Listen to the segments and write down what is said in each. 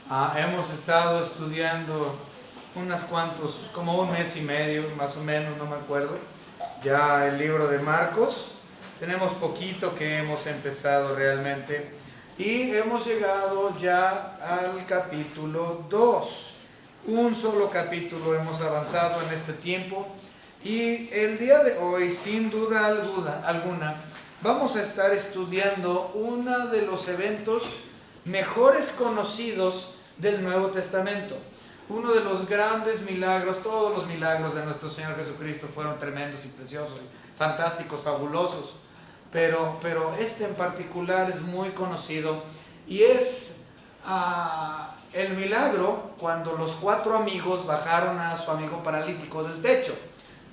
Hemos estado estudiando como un mes y medio, más o menos, no me acuerdo, ya el libro de Marcos. Tenemos poquito que hemos empezado realmente y hemos llegado ya al capítulo 2. Un solo capítulo hemos avanzado en este tiempo y el día de hoy, sin duda alguna, vamos a estar estudiando uno de los eventos mejores conocidos del Nuevo Testamento. Uno de los grandes milagros. Todos los milagros de nuestro Señor Jesucristo fueron tremendos y preciosos, fantásticos, fabulosos. Pero este en particular es muy conocido y es el milagro cuando los 4 amigos bajaron a su amigo paralítico del techo.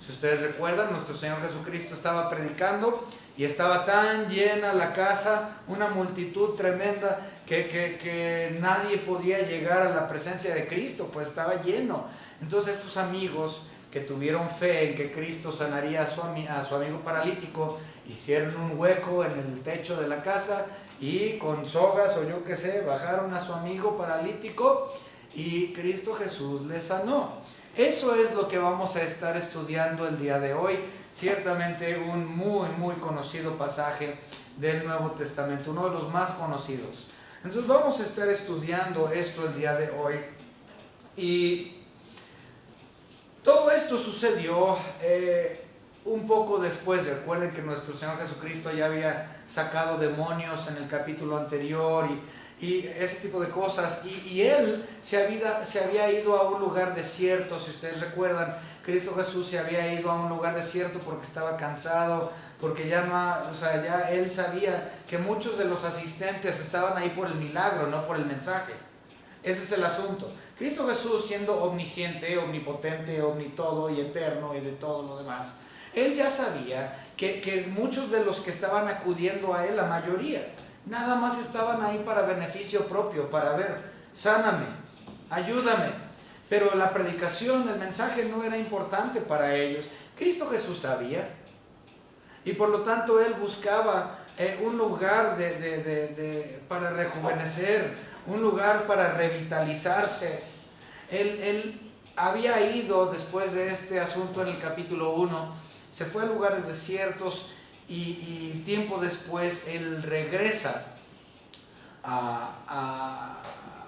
Si ustedes recuerdan, nuestro Señor Jesucristo estaba predicando y estaba tan llena la casa, una multitud tremenda, que nadie podía llegar a la presencia de Cristo, pues estaba lleno. Entonces estos amigos que tuvieron fe en que Cristo sanaría a su amigo paralítico, hicieron un hueco en el techo de la casa y con sogas o yo qué sé, bajaron a su amigo paralítico y Cristo Jesús le sanó. Eso es lo que vamos a estar estudiando el día de hoy. Ciertamente un muy conocido pasaje del Nuevo Testamento, uno de los más conocidos. Entonces vamos a estar estudiando esto el día de hoy. Y todo esto sucedió un poco después. Recuerden que nuestro Señor Jesucristo ya había sacado demonios en el capítulo anterior y ese tipo de cosas, y él se había ido a un lugar desierto. Si ustedes recuerdan, Cristo Jesús se había ido a un lugar desierto porque estaba cansado, porque ya él sabía que muchos de los asistentes estaban ahí por el milagro, no por el mensaje. Ese es el asunto. Cristo Jesús, siendo omnisciente, omnipotente, omnitodo y eterno y de todo lo demás, él ya sabía que muchos de los que estaban acudiendo a él, la mayoría, nada más estaban ahí para beneficio propio, para ver, sáname, ayúdame. Pero la predicación, el mensaje no era importante para ellos. Cristo Jesús sabía y por lo tanto él buscaba un lugar para rejuvenecer, un lugar para revitalizarse. Él había ido después de este asunto en el capítulo 1, se fue a lugares desiertos y tiempo después él regresa a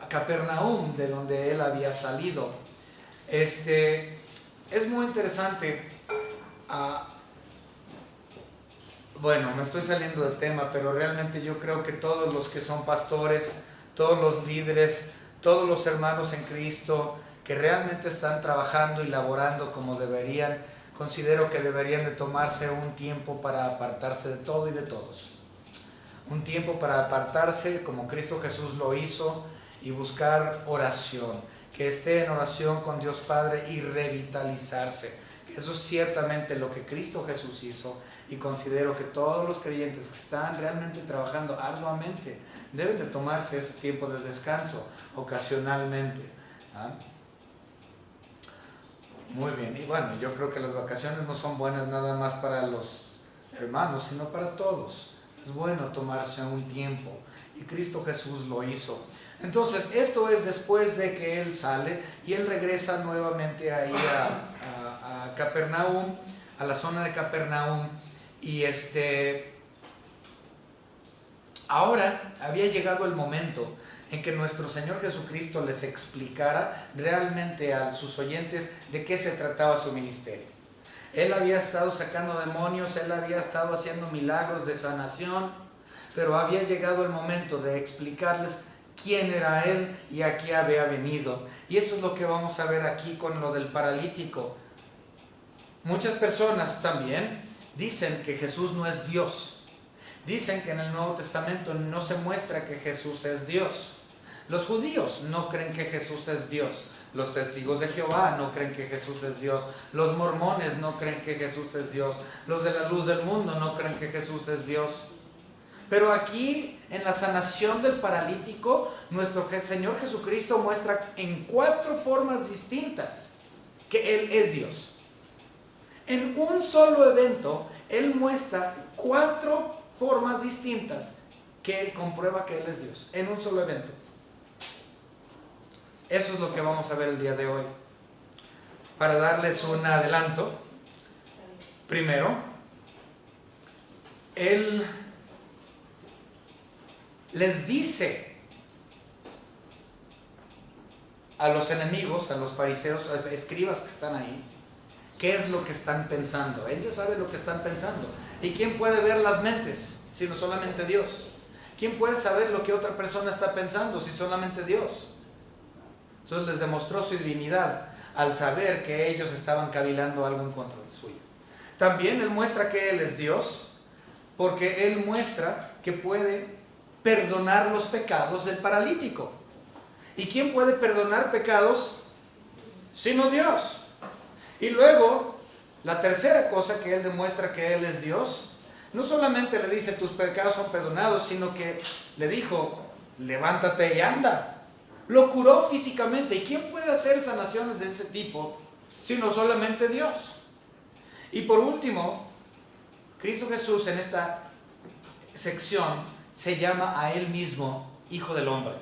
Capernaum, de donde él había salido. Es muy interesante. Bueno, me estoy saliendo de tema, pero realmente yo creo que todos los que son pastores, todos los líderes, todos los hermanos en Cristo que realmente están trabajando y laborando como deberían, considero que deberían de tomarse un tiempo para apartarse de todo y de todos. Un tiempo para apartarse como Cristo Jesús lo hizo y buscar oración, que esté en oración con Dios Padre y revitalizarse. Eso es ciertamente lo que Cristo Jesús hizo y considero que todos los creyentes que están realmente trabajando arduamente deben de tomarse este tiempo de descanso ocasionalmente. Muy bien, y bueno, yo creo que las vacaciones no son buenas nada más para los hermanos, sino para todos. Es bueno tomarse un tiempo y Cristo Jesús lo hizo. Entonces, esto es después de que él sale y él regresa nuevamente ahí a Capernaum, a la zona de Capernaum, y ahora había llegado el momento en que nuestro Señor Jesucristo les explicara realmente a sus oyentes de qué se trataba su ministerio. Él había estado sacando demonios, él había estado haciendo milagros de sanación, pero había llegado el momento de explicarles quién era él y a qué había venido. Y eso es lo que vamos a ver aquí con lo del paralítico. Muchas personas también dicen que Jesús no es Dios. Dicen que en el Nuevo Testamento no se muestra que Jesús es Dios. Los judíos no creen que Jesús es Dios. Los testigos de Jehová no creen que Jesús es Dios. Los mormones no creen que Jesús es Dios. Los de la luz del mundo no creen que Jesús es Dios. Pero aquí, en la sanación del paralítico, nuestro Señor Jesucristo muestra en 4 formas distintas que Él es Dios. En un solo evento, Él muestra 4 formas distintas que Él comprueba que Él es Dios. En un solo evento. Eso es lo que vamos a ver el día de hoy. Para darles un adelanto, primero, Él les dice a los enemigos, a los fariseos, a los escribas que están ahí, qué es lo que están pensando. Él ya sabe lo que están pensando. ¿Y quién puede ver las mentes? Sino solamente Dios. ¿Quién puede saber lo que otra persona está pensando? Si solamente Dios. Entonces les demostró su divinidad al saber que ellos estaban cavilando algo en contra de suyo. También Él muestra que Él es Dios, porque Él muestra que puede perdonar los pecados del paralítico. ¿Y quién puede perdonar pecados sino Dios? Y luego, la tercera cosa que Él demuestra que Él es Dios, no solamente le dice tus pecados son perdonados, sino que le dijo, levántate y anda. Lo curó físicamente. ¿Y quién puede hacer sanaciones de ese tipo sino solamente Dios? Y por último, Cristo Jesús en esta sección se llama a Él mismo Hijo del Hombre.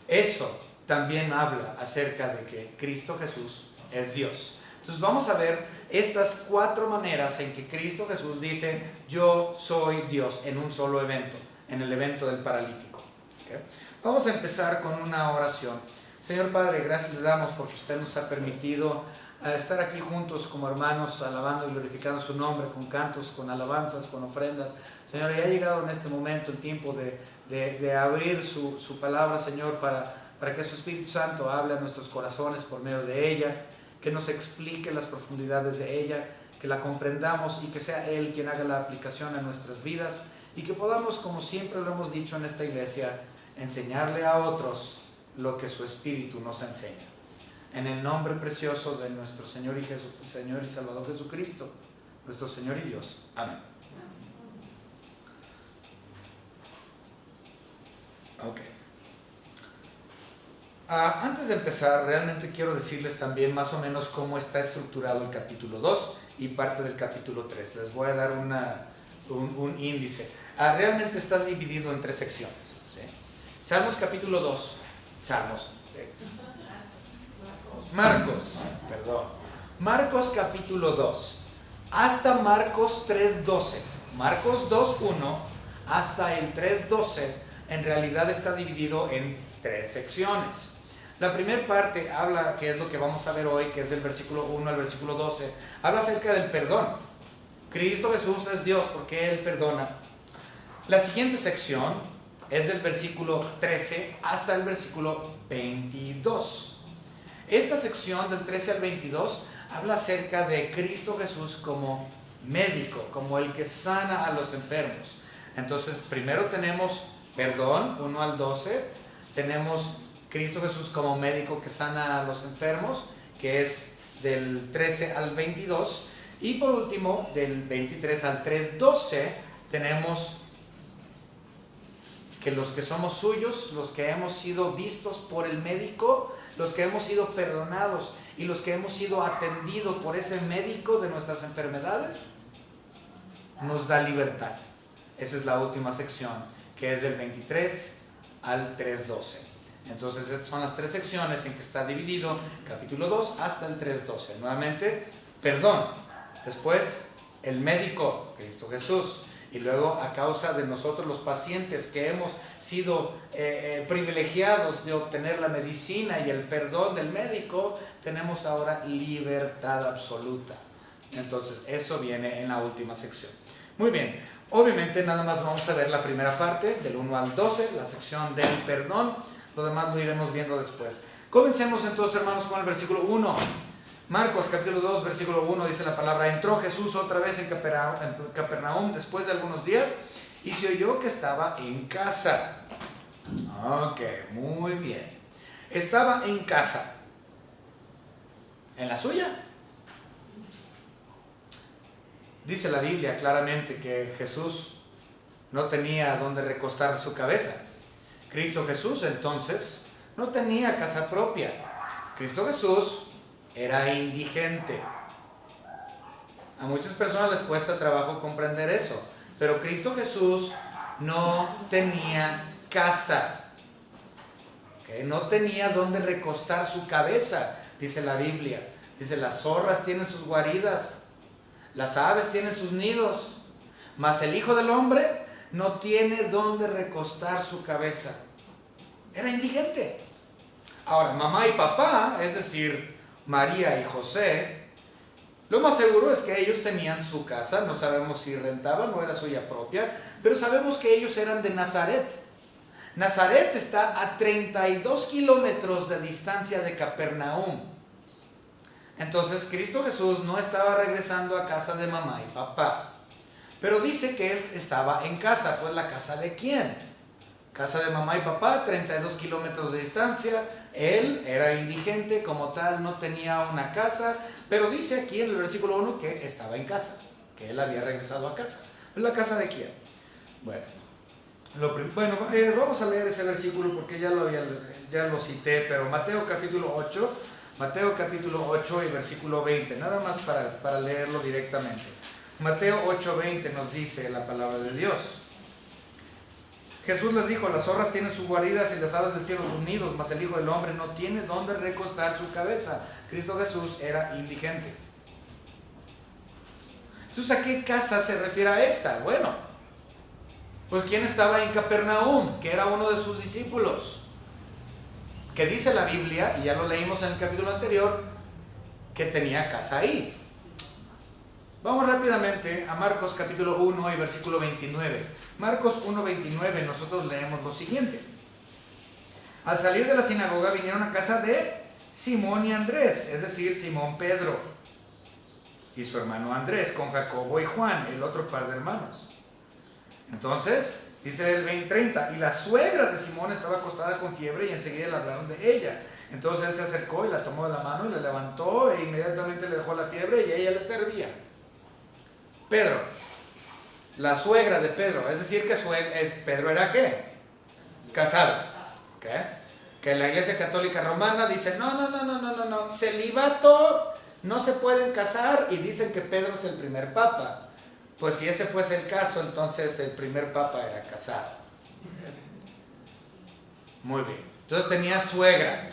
Eso también habla acerca de que Cristo Jesús es Dios. Entonces vamos a ver estas 4 maneras en que Cristo Jesús dice yo soy Dios en un solo evento, en el evento del paralítico. ¿Okay? Vamos a empezar con una oración. Señor Padre, gracias le damos porque usted nos ha permitido estar aquí juntos como hermanos, alabando y glorificando su nombre con cantos, con alabanzas, con ofrendas. Señor, ya ha llegado en este momento el tiempo de abrir su palabra, Señor, para que su Espíritu Santo hable a nuestros corazones por medio de ella, que nos explique las profundidades de ella, que la comprendamos y que sea Él quien haga la aplicación a nuestras vidas y que podamos, como siempre lo hemos dicho en esta iglesia, enseñarle a otros lo que su Espíritu nos enseña. En el nombre precioso de nuestro Señor y Salvador Jesucristo, nuestro Señor y Dios. Amén. Ok. Antes de empezar, realmente quiero decirles también más o menos cómo está estructurado el capítulo 2 y parte del capítulo 3. Les voy a dar un índice. Realmente está dividido en 3 secciones. ¿Sí? Salmos capítulo 2. Marcos capítulo 2 hasta Marcos 3:12. Marcos 2:1 hasta el 3:12 en realidad está dividido en 3 secciones. La primera parte habla, que es lo que vamos a ver hoy, que es del versículo 1 al versículo 12, habla acerca del perdón. Cristo Jesús es Dios porque Él perdona. La siguiente sección es del versículo 13 hasta el versículo 22. Esta sección del 13 al 22 habla acerca de Cristo Jesús como médico, como el que sana a los enfermos. Entonces, primero tenemos perdón, 1 al 12, tenemos Cristo Jesús como médico que sana a los enfermos, que es del 13 al 22, y por último, del 23 al 3:12, tenemos que los que somos suyos, los que hemos sido vistos por el médico, los que hemos sido perdonados y los que hemos sido atendidos por ese médico de nuestras enfermedades, nos da libertad. Esa es la última sección, que es del 23 al 3:12. Entonces, estas son las 3 secciones en que está dividido capítulo 2 hasta el 3:12. Nuevamente, perdón. Después, el médico, Cristo Jesús. Y luego, a causa de nosotros los pacientes que hemos sido privilegiados de obtener la medicina y el perdón del médico, tenemos ahora libertad absoluta. Entonces, eso viene en la última sección. Muy bien, obviamente nada más vamos a ver la primera parte, del 1 al 12, la sección del perdón. Lo demás lo iremos viendo después. Comencemos entonces, hermanos, con el versículo 1. Marcos capítulo 2, versículo 1 dice la palabra: entró Jesús otra vez en Capernaum después de algunos días y se oyó que estaba en casa. Ok, muy bien. Estaba en casa. ¿En la suya? Dice la Biblia claramente que Jesús no tenía donde recostar su cabeza. Cristo Jesús entonces no tenía casa propia. Cristo Jesús era indigente. A muchas personas les cuesta trabajo comprender eso, pero Cristo Jesús no tenía casa. ¿ok? No tenía dónde recostar su cabeza, dice la Biblia. Dice, las zorras tienen sus guaridas, las aves tienen sus nidos, mas el Hijo del Hombre no tiene dónde recostar su cabeza. Era indigente. Ahora, mamá y papá, es decir, María y José, lo más seguro es que ellos tenían su casa. No sabemos si rentaban, no era suya propia, pero sabemos que ellos eran de Nazaret. Nazaret está a 32 kilómetros de distancia de Capernaum. Entonces Cristo Jesús no estaba regresando a casa de mamá y papá, pero dice que él estaba en casa. Pues ¿la casa de quién? Casa de mamá y papá, 32 kilómetros de distancia. Él era indigente, como tal, no tenía una casa, pero dice aquí en el versículo 1 que estaba en casa, que él había regresado a casa. ¿La casa de quién? Bueno, vamos a leer ese versículo porque ya lo cité, pero Mateo capítulo 8 y versículo 20, nada más para leerlo directamente. Mateo 8:20 nos dice la palabra de Dios. Jesús les dijo, las zorras tienen sus guaridas y las aves del cielo sus nidos, mas el Hijo del Hombre no tiene dónde recostar su cabeza. Cristo Jesús era indigente. Entonces, ¿a qué casa se refiere a esta? Bueno, pues ¿quién estaba en Capernaum? Que era uno de sus discípulos. Que dice la Biblia, y ya lo leímos en el capítulo anterior, que tenía casa ahí. Vamos rápidamente a Marcos capítulo 1 y versículo 29. Marcos 1:29, nosotros leemos lo siguiente. Al salir de la sinagoga vinieron a casa de Simón y Andrés, es decir, Simón Pedro y su hermano Andrés, con Jacobo y Juan, el otro par de hermanos. Entonces, dice el 20:30, y la suegra de Simón estaba acostada con fiebre y enseguida le hablaron de ella. Entonces él se acercó y la tomó de la mano y la levantó e inmediatamente le dejó la fiebre y ella le servía. Pedro, la suegra de Pedro, es decir, que Pedro era ¿qué? Casado. ¿Okay? Que la Iglesia Católica Romana dice, no, celibato, no se pueden casar, y dicen que Pedro es el primer papa. Pues si ese fuese el caso, entonces el primer papa era casado. Muy bien. Entonces tenía suegra.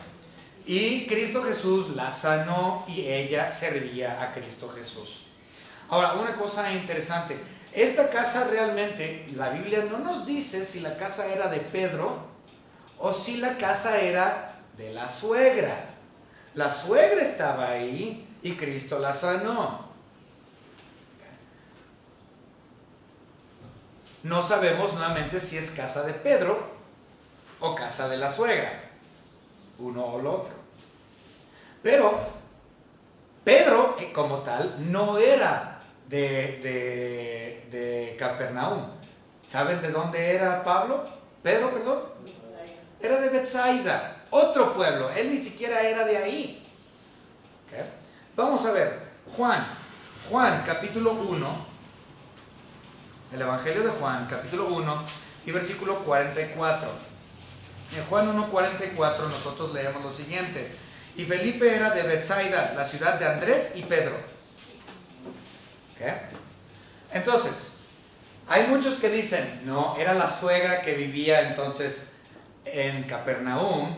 Y Cristo Jesús la sanó y ella servía a Cristo Jesús. Ahora, una cosa interesante. Esta casa realmente, la Biblia no nos dice si la casa era de Pedro o si la casa era de la suegra. La suegra estaba ahí y Cristo la sanó. No sabemos nuevamente si es casa de Pedro o casa de la suegra, uno o lo otro. Pero Pedro, como tal, no era de Capernaum. ¿Saben de dónde era Pedro, perdón? Era de Betsaida, otro pueblo. Él ni siquiera era de ahí. ¿Okay? Vamos a ver, Juan capítulo 1, el Evangelio de Juan, capítulo 1 y versículo 44. En Juan 1:44 nosotros leemos lo siguiente. Y Felipe era de Betsaida, la ciudad de Andrés y Pedro. ¿Okay? Entonces, hay muchos que dicen, no, era la suegra que vivía entonces en Capernaum,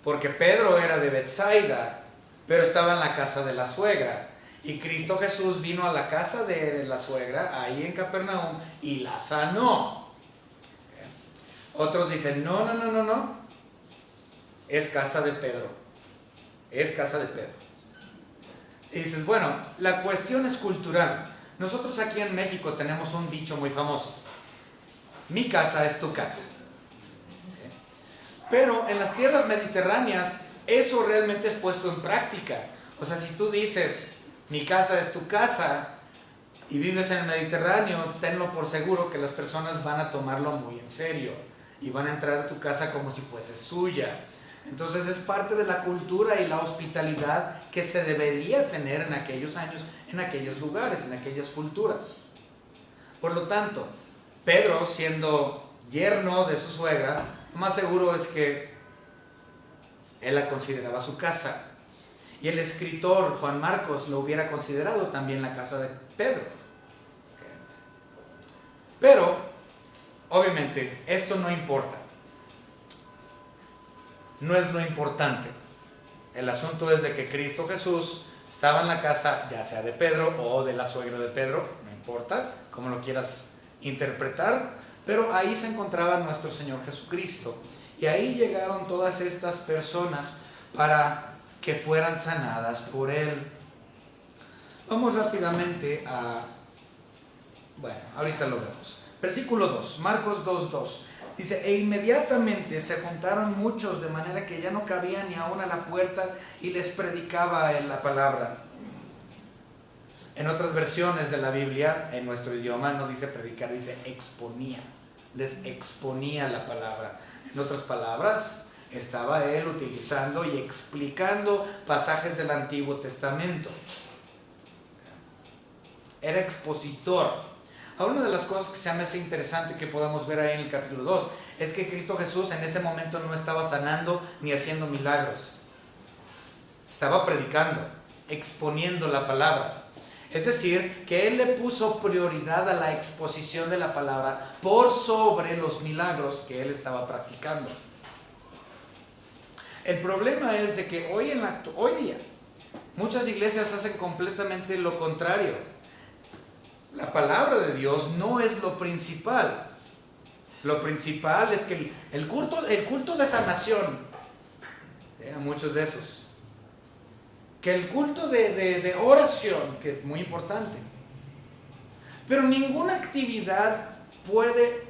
porque Pedro era de Betsaida, pero estaba en la casa de la suegra. Y Cristo Jesús vino a la casa de la suegra, ahí en Capernaum, y la sanó. ¿Okay? Otros dicen, no, es casa de Pedro. Es casa de Pedro. Y dices, bueno, la cuestión es cultural. Nosotros aquí en México tenemos un dicho muy famoso. Mi casa es tu casa. ¿Sí? Pero en las tierras mediterráneas eso realmente es puesto en práctica. O sea, si tú dices, mi casa es tu casa, y vives en el Mediterráneo, tenlo por seguro que las personas van a tomarlo muy en serio y van a entrar a tu casa como si fuese suya. Entonces es parte de la cultura y la hospitalidad que se debería tener en aquellos años, en aquellos lugares, en aquellas culturas. Por lo tanto, Pedro, siendo yerno de su suegra, lo más seguro es que él la consideraba su casa. Y el escritor Juan Marcos lo hubiera considerado también la casa de Pedro. Pero, obviamente, esto no importa. no es lo importante. El asunto es de que Cristo Jesús estaba en la casa, ya sea de Pedro o de la suegra de Pedro, no importa, como lo quieras interpretar, pero ahí se encontraba nuestro Señor Jesucristo. Y ahí llegaron todas estas personas para que fueran sanadas por Él. Vamos rápidamente a... Bueno, ahorita lo vemos. Versículo 2, Marcos 2:2. Dice, e inmediatamente se juntaron muchos, de manera que ya no cabía ni aún a la puerta, y les predicaba la palabra. En otras versiones de la Biblia, en nuestro idioma, no dice predicar, dice exponía. Les exponía la palabra. En otras palabras, estaba él utilizando y explicando pasajes del Antiguo Testamento. Era expositor. Ahora, una de las cosas que se me hace interesante que podamos ver ahí en el capítulo 2 es que Cristo Jesús en ese momento no estaba sanando ni haciendo milagros. Estaba predicando, exponiendo la palabra. Es decir, que Él le puso prioridad a la exposición de la palabra por sobre los milagros que Él estaba practicando. El problema es de que hoy día muchas iglesias hacen completamente lo contrario. La palabra de Dios no es lo principal. Lo principal es que el culto de sanación, muchos de esos, que el culto de oración, que es muy importante, pero ninguna actividad puede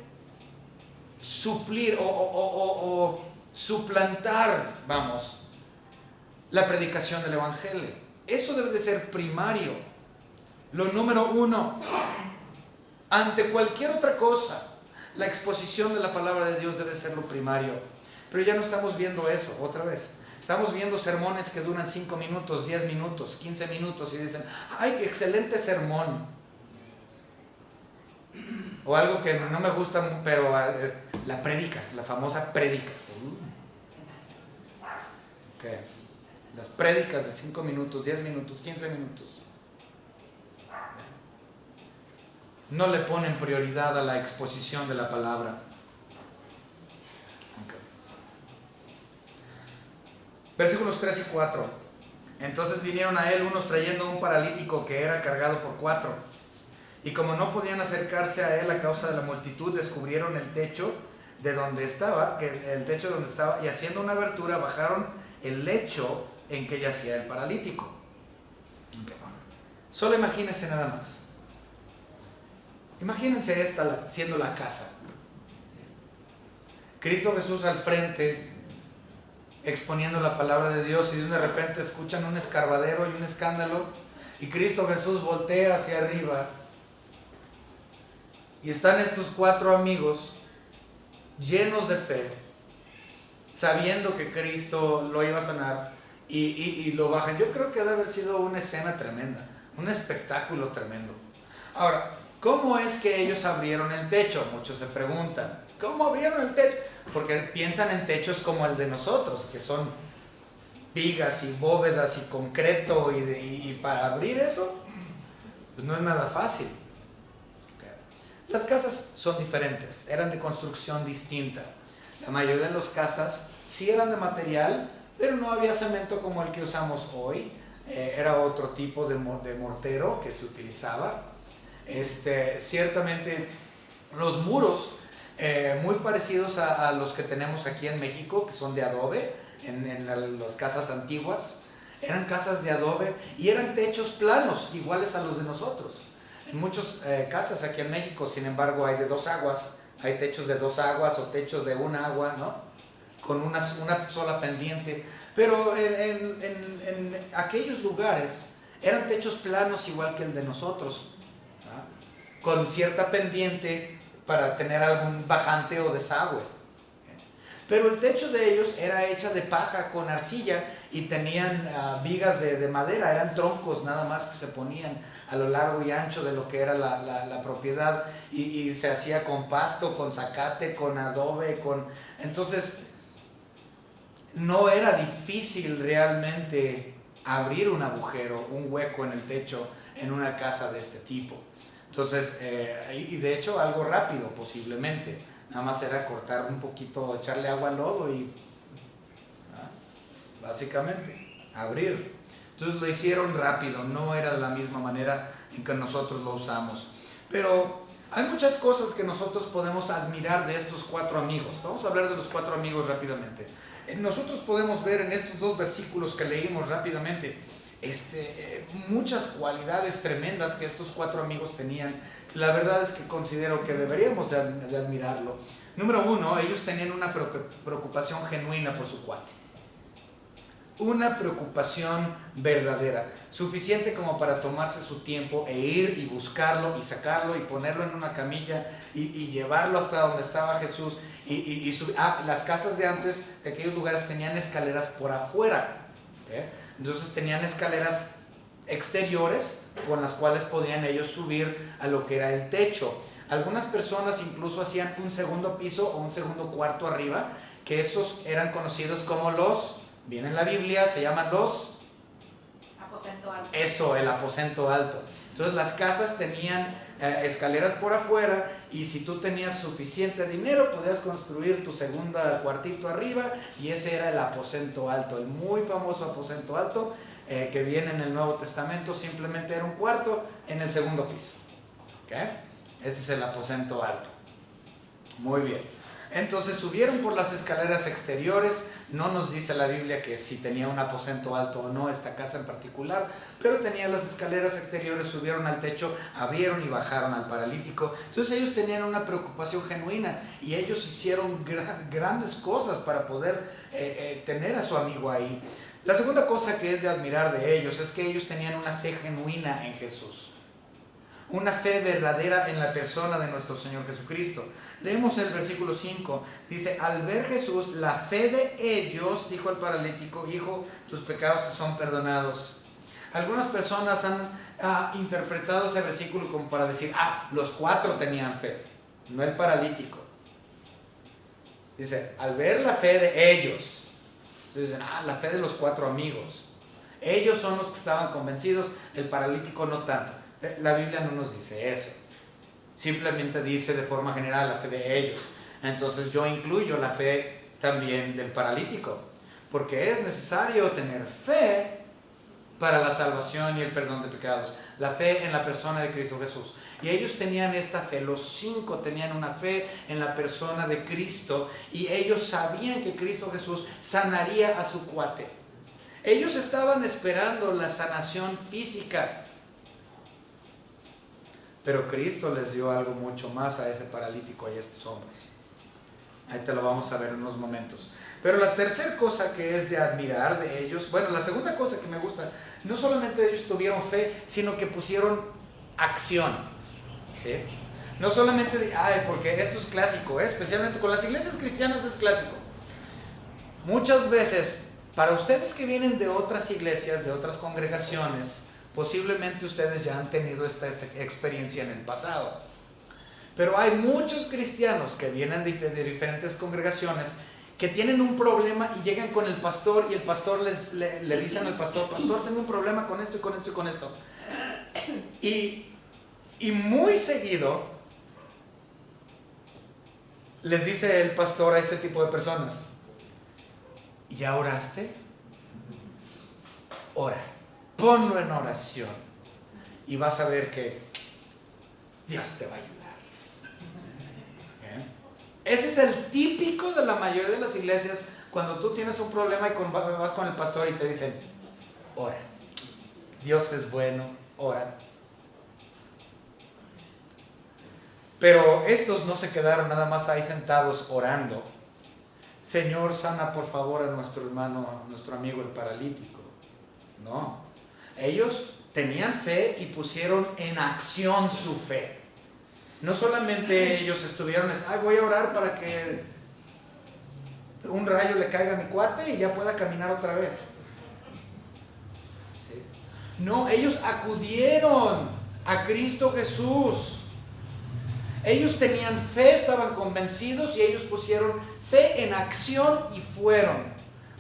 suplir o suplantar, la predicación del Evangelio. Eso debe de ser primario, lo número uno. Ante cualquier otra cosa, la exposición de la palabra de Dios debe ser lo primario. Pero ya no estamos viendo eso otra vez. Estamos viendo sermones que duran 5 minutos, 10 minutos, 15 minutos y dicen, ¡ay, qué excelente sermón! O algo que no me gusta, pero la prédica, la famosa prédica. Okay. Las prédicas de 5 minutos, 10 minutos, 15 minutos. No le ponen prioridad a la exposición de la palabra. Versículos 3 y 4. Entonces vinieron a él unos trayendo un paralítico que era cargado por 4. Y como no podían acercarse a él a causa de la multitud, descubrieron el techo de donde estaba, y haciendo una abertura bajaron el lecho en que yacía el paralítico. Okay. Solo imagínense nada más. Imagínense esta siendo la casa. Cristo Jesús al frente, exponiendo la palabra de Dios, y de repente escuchan un escarbadero y un escándalo, y Cristo Jesús voltea hacia arriba, y están estos 4 amigos llenos de fe, sabiendo que Cristo lo iba a sanar, y lo bajan. Yo creo que debe haber sido una escena tremenda, un espectáculo tremendo. Ahora, ¿cómo es que ellos abrieron el techo? Muchos se preguntan, ¿cómo abrieron el techo? Porque piensan en techos como el de nosotros, que son vigas y bóvedas y concreto, y para abrir eso, pues no es nada fácil. Okay. Las casas son diferentes, eran de construcción distinta. La mayoría de las casas sí eran de material, pero no había cemento como el que usamos hoy. Era otro tipo de mortero que se utilizaba. Ciertamente los muros muy parecidos a los que tenemos aquí en México, que son de adobe, en las casas antiguas, eran casas de adobe y eran techos planos, iguales a los de nosotros. En muchas casas aquí en México, sin embargo, hay de 2 aguas, hay techos de 2 aguas o techos de 1 agua, ¿no? Con una sola pendiente, pero en aquellos lugares eran techos planos igual que el de nosotros, ¿no? Con cierta pendiente para tener algún bajante o desagüe. Pero el techo de ellos era hecha de paja con arcilla y tenían vigas de madera, eran troncos nada más que se ponían a lo largo y ancho de lo que era la propiedad, y se hacía con pasto, con zacate, con adobe, entonces no era difícil realmente abrir un agujero, un hueco en el techo en una casa de este tipo. Entonces, y de hecho algo rápido posiblemente, nada más era cortar un poquito, echarle agua al lodo y básicamente, abrir. Entonces lo hicieron rápido, no era de la misma manera en que nosotros lo usamos. Pero hay muchas cosas que nosotros podemos admirar de estos 4 amigos. Vamos a hablar de los 4 amigos rápidamente. Nosotros podemos ver en estos 2 versículos que leímos rápidamente muchas cualidades tremendas que estos 4 amigos tenían. La verdad es que considero que deberíamos de admirarlo. Número 1, ellos tenían una preocupación genuina por su cuate. Una preocupación verdadera, suficiente como para tomarse su tiempo e ir y buscarlo y sacarlo y ponerlo en una camilla y llevarlo hasta donde estaba Jesús. Las casas de antes, de aquellos lugares, tenían escaleras por afuera, ¿eh? Entonces tenían escaleras exteriores con las cuales podían ellos subir a lo que era el techo. Algunas personas incluso hacían un segundo piso o un segundo cuarto arriba, que esos eran conocidos como viene en la Biblia, se llaman los aposento alto. Eso, el aposento alto. Entonces las casas tenían escaleras por afuera, y si tú tenías suficiente dinero podías construir tu segunda cuartito arriba, y ese era el aposento alto, el muy famoso aposento alto que viene en el Nuevo Testamento. Simplemente era un cuarto en el segundo piso, ¿okay? Ese es el aposento alto. Muy bien. Entonces subieron por las escaleras exteriores. No nos dice la Biblia que si tenía un aposento alto o no esta casa en particular, pero tenía las escaleras exteriores, subieron al techo, abrieron y bajaron al paralítico. Entonces ellos tenían una preocupación genuina, y ellos hicieron grandes cosas para poder tener a su amigo ahí. La segunda cosa que es de admirar de ellos es que ellos tenían una fe genuina en Jesús. Una fe verdadera en la persona de nuestro Señor Jesucristo. Leemos el versículo 5, dice: al ver Jesús la fe de ellos, dijo al paralítico: hijo, tus pecados te son perdonados. Algunas personas han interpretado ese versículo como para decir: los 4 tenían fe, no el paralítico. Dice: al ver la fe de ellos. Entonces dicen: la fe de los 4 amigos. Ellos son los que estaban convencidos, el paralítico no tanto. La Biblia no nos dice eso. Simplemente dice de forma general la fe de ellos. Entonces yo incluyo la fe también del paralítico, porque es necesario tener fe para la salvación y el perdón de pecados. La fe en la persona de Cristo Jesús. Y ellos tenían esta fe, los 5 tenían una fe en la persona de Cristo, y ellos sabían que Cristo Jesús sanaría a su cuate. Ellos estaban esperando la sanación física, pero Cristo les dio algo mucho más a ese paralítico y a estos hombres. Ahí te lo vamos a ver en unos momentos. Pero la tercera cosa que es de admirar de ellos, la segunda cosa que me gusta, no solamente ellos tuvieron fe, sino que pusieron acción, ¿sí? No solamente porque esto es clásico, especialmente con las iglesias cristianas es clásico. Muchas veces, para ustedes que vienen de otras iglesias, de otras congregaciones, posiblemente ustedes ya han tenido esta experiencia en el pasado. Pero hay muchos cristianos que vienen de diferentes congregaciones que tienen un problema y llegan con el pastor, y el pastor le dicen al pastor: pastor, tengo un problema con esto y con esto y con esto. Y muy seguido les dice el pastor a este tipo de personas: ¿ya oraste? Ora. Ponlo en oración y vas a ver que Dios te va a ayudar. Ese es el típico de la mayoría de las iglesias. Cuando tú tienes un problema y vas con el pastor y te dicen: ora, Dios es bueno, ora. Pero estos no se quedaron nada más ahí sentados orando: Señor, sana por favor a nuestro hermano, a nuestro amigo el paralítico. No. Ellos tenían fe y pusieron en acción su fe. No solamente ellos estuvieron: voy a orar para que un rayo le caiga a mi cuate y ya pueda caminar otra vez. ¿Sí? No, ellos acudieron a Cristo Jesús. Ellos tenían fe, estaban convencidos, y ellos pusieron fe en acción y fueron.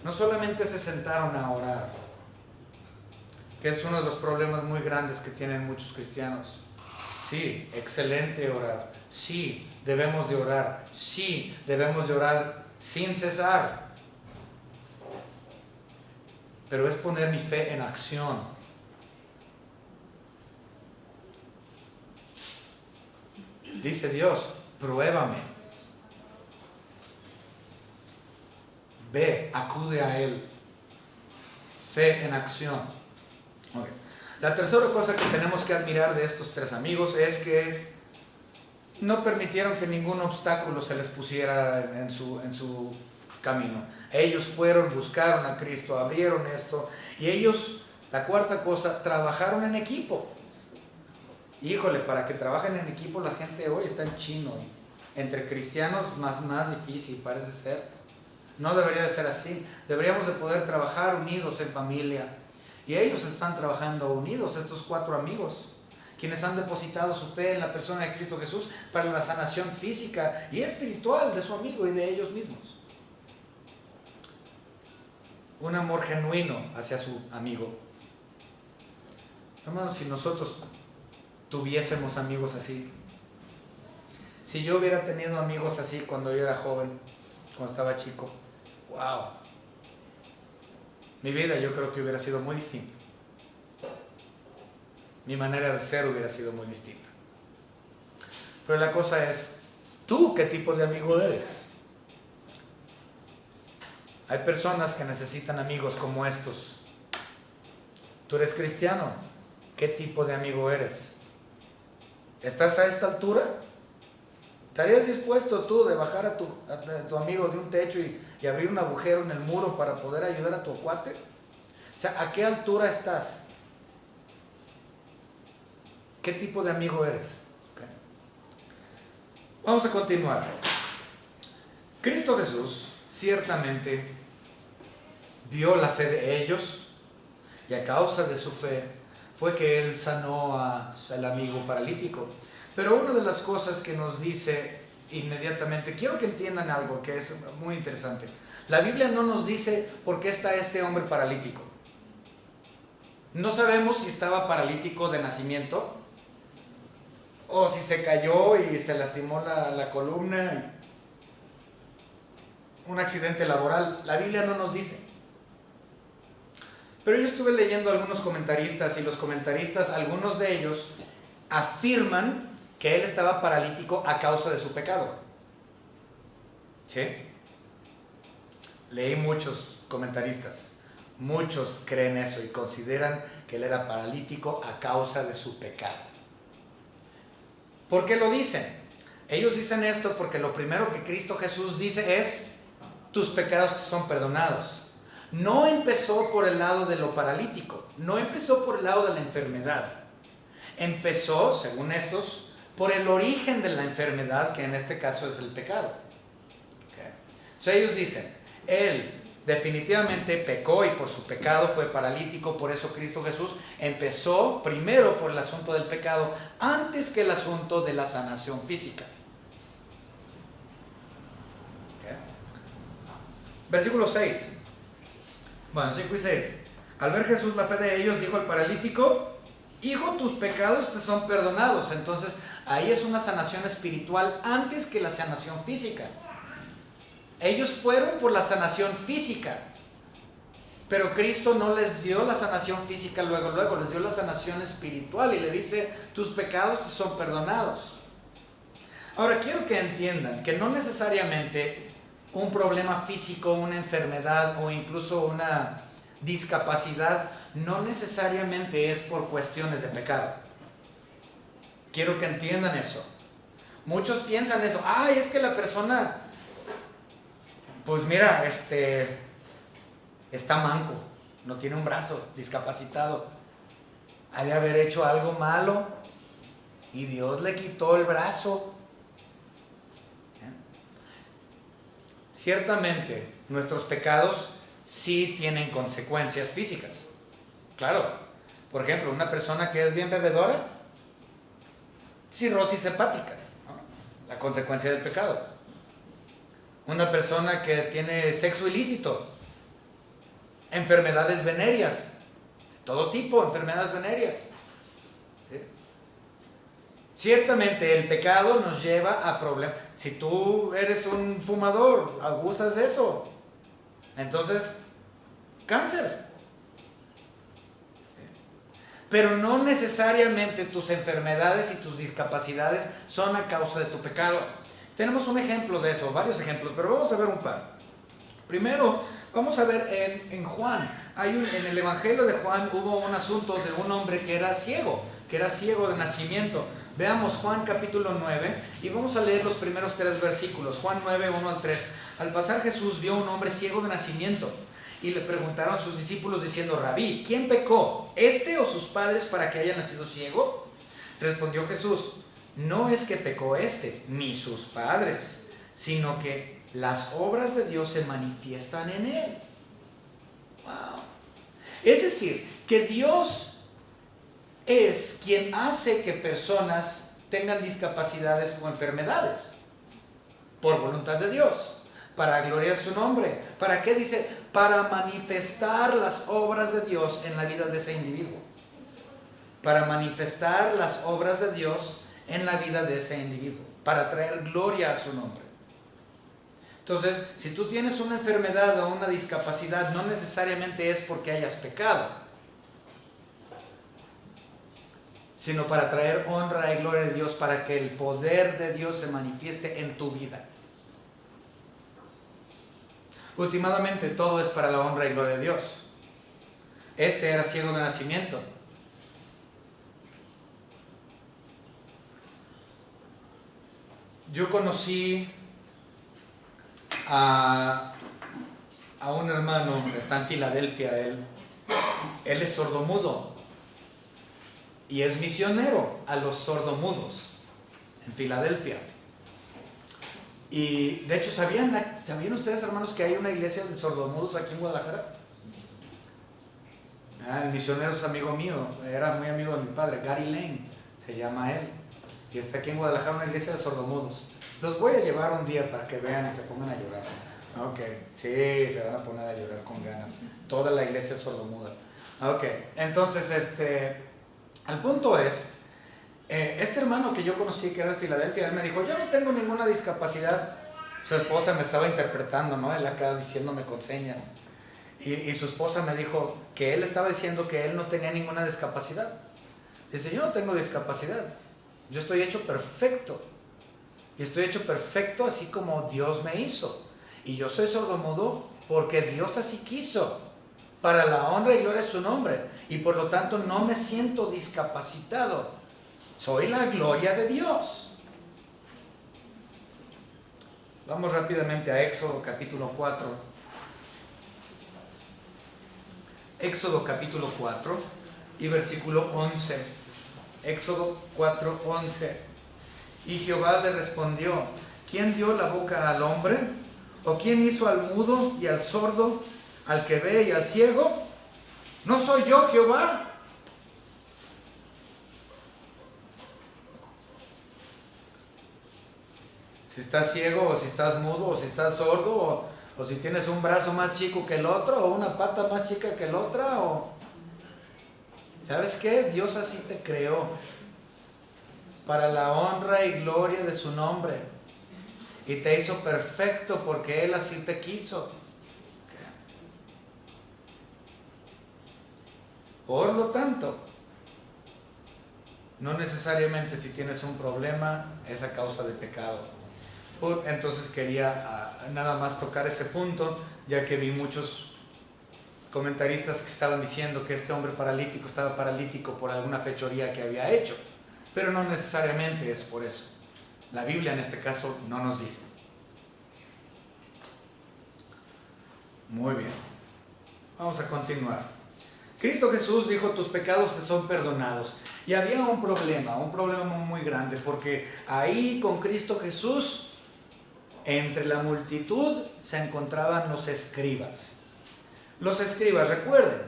No solamente se sentaron a orar, que es uno de los problemas muy grandes que tienen muchos cristianos. Sí, excelente orar. Sí, debemos de orar. Sí, debemos de orar sin cesar. pero es poner mi fe en acción. Dice Dios, pruébame. Ve, acude a Él. Fe en acción. Okay. La tercera cosa que tenemos que admirar de estos tres amigos es que no permitieron que ningún obstáculo se les pusiera en su camino. Ellos fueron, buscaron a Cristo, abrieron esto, y ellos, la cuarta cosa, trabajaron en equipo. Híjole, para que trabajen en equipo la gente hoy está en chino. Entre cristianos más difícil parece ser. No debería de ser así. Deberíamos de poder trabajar unidos en familia. Y ellos están trabajando unidos, estos cuatro amigos, quienes han depositado su fe en la persona de Cristo Jesús para la sanación física y espiritual de su amigo y de ellos mismos. Un amor genuino hacia su amigo. Hermanos, si nosotros tuviésemos amigos así, si yo hubiera tenido amigos así cuando yo era joven, cuando estaba chico, wow, mi vida yo creo que hubiera sido muy distinta. Mi manera de ser hubiera sido muy distinta. Pero la cosa es, ¿tú qué tipo de amigo eres? Hay personas que necesitan amigos como estos. ¿Tú eres cristiano? ¿Qué tipo de amigo eres? ¿Estás a esta altura? ¿Estarías dispuesto tú de bajar a tu amigo de un techo y abrir un agujero en el muro para poder ayudar a tu cuate? O sea, ¿a qué altura estás? ¿Qué tipo de amigo eres? Okay. Vamos a continuar. Cristo Jesús ciertamente vio la fe de ellos y a causa de su fe fue que Él sanó al amigo paralítico. Pero una de las cosas que nos dice inmediatamente, quiero que entiendan algo que es muy interesante. La Biblia no nos dice por qué está este hombre paralítico. No sabemos si estaba paralítico de nacimiento o si se cayó y se lastimó la columna, un accidente laboral. La Biblia no nos dice. Pero yo estuve leyendo a algunos comentaristas y los comentaristas, algunos de ellos, afirman que él estaba paralítico a causa de su pecado. ¿Sí? Leí muchos comentaristas. Muchos creen eso y consideran que él era paralítico a causa de su pecado. ¿Por qué lo dicen? Ellos dicen esto porque lo primero que Cristo Jesús dice es: tus pecados te son perdonados. No empezó por el lado de lo paralítico, no empezó por el lado de la enfermedad. Empezó, según estos, por el origen de la enfermedad, que en este caso es el pecado. Okay. Entonces ellos dicen, él definitivamente pecó y por su pecado fue paralítico, por eso Cristo Jesús empezó primero por el asunto del pecado antes que el asunto de la sanación física. Okay. Versículo 6. Bueno, 5 y 6. Al ver Jesús la fe de ellos, dijo al paralítico: hijo, tus pecados te son perdonados. Entonces, ahí es una sanación espiritual antes que la sanación física. Ellos fueron por la sanación física, pero Cristo no les dio la sanación física luego, les dio la sanación espiritual y le dice: tus pecados te son perdonados. Ahora, quiero que entiendan que no necesariamente un problema físico, una enfermedad o incluso una discapacidad no necesariamente es por cuestiones de pecado. Quiero que entiendan eso. Muchos piensan eso. Ay, es que la persona, pues mira, está manco, no tiene un brazo, discapacitado. Ha de haber hecho algo malo y Dios le quitó el brazo. Ciertamente, nuestros pecados sí tienen consecuencias físicas. Claro, por ejemplo, una persona que es bien bebedora, cirrosis hepática, ¿no? La consecuencia del pecado. Una persona que tiene sexo ilícito, enfermedades venéreas, de todo tipo, enfermedades venéreas. ¿Sí? Ciertamente el pecado nos lleva a problemas. Si tú eres un fumador, abusas de eso, entonces cáncer. Pero no necesariamente tus enfermedades y tus discapacidades son a causa de tu pecado. Tenemos un ejemplo de eso, varios ejemplos, pero vamos a ver un par. Primero, vamos a ver en Juan. En el Evangelio de Juan hubo un asunto de un hombre que era ciego de nacimiento. Veamos Juan capítulo 9 y vamos a leer los primeros 3 versículos. Juan 9, 1 al 3. Al pasar Jesús vio a un hombre ciego de nacimiento y le preguntaron sus discípulos diciendo: Rabí, ¿quién pecó, este o sus padres, para que haya nacido ciego? Respondió Jesús: no es que pecó este ni sus padres, sino que las obras de Dios se manifiestan en él. Wow. Es decir, que Dios es quien hace que personas tengan discapacidades o enfermedades por voluntad de Dios, para gloria de su nombre. ¿Para qué? Dice, para manifestar las obras de Dios en la vida de ese individuo. Para manifestar las obras de Dios en la vida de ese individuo, para traer gloria a su nombre. Entonces, si tú tienes una enfermedad o una discapacidad, no necesariamente es porque hayas pecado, sino para traer honra y gloria de Dios, para que el poder de Dios se manifieste en tu vida. Últimamente todo es para la honra y gloria de Dios. Este era ciego de nacimiento. Yo conocí a un hermano, está en Filadelfia, él es sordomudo y es misionero a los sordomudos en Filadelfia. Y de hecho, ¿sabían ustedes, hermanos, que hay una iglesia de sordomudos aquí en Guadalajara? El misionero es amigo mío, era muy amigo de mi padre, Gary Lane se llama él, y está aquí en Guadalajara una iglesia de sordomudos. Los voy a llevar un día para que vean y se pongan a llorar. Ok, sí, se van a poner a llorar con ganas. Toda la iglesia es sordomuda. Ok, entonces el punto es, este hermano que yo conocí, que era de Filadelfia, él me dijo: yo no tengo ninguna discapacidad. Su esposa me estaba interpretando, ¿no? Él acá diciéndome con señas. Y su esposa me dijo que él estaba diciendo que él no tenía ninguna discapacidad. Dice: yo no tengo discapacidad. Yo estoy hecho perfecto. Y estoy hecho perfecto así como Dios me hizo. Y yo soy sordomudo porque Dios así quiso, para la honra y gloria de su nombre. Y por lo tanto no me siento discapacitado. Soy la gloria de Dios. Vamos rápidamente a Éxodo capítulo 4. Éxodo capítulo 4 y versículo 11. Éxodo 4, 11. Y Jehová le respondió: ¿quién dio la boca al hombre? ¿O quién hizo al mudo y al sordo, al que ve y al ciego? ¿No soy yo Jehová? Si estás ciego, o si estás mudo, o si estás sordo, o si tienes un brazo más chico que el otro, o una pata más chica que la otra, o... ¿Sabes qué? Dios así te creó, para la honra y gloria de su nombre, y te hizo perfecto porque Él así te quiso. Por lo tanto, no necesariamente si tienes un problema es a causa de pecado. Entonces quería nada más tocar ese punto, ya que vi muchos comentaristas que estaban diciendo que este hombre paralítico estaba paralítico por alguna fechoría que había hecho, pero no necesariamente es por eso. La Biblia en este caso no nos dice. Muy bien, vamos a continuar. Cristo Jesús dijo: tus pecados te son perdonados. Y había un problema muy grande, porque ahí con Cristo Jesús, entre la multitud, se encontraban los escribas. Los escribas, recuerden,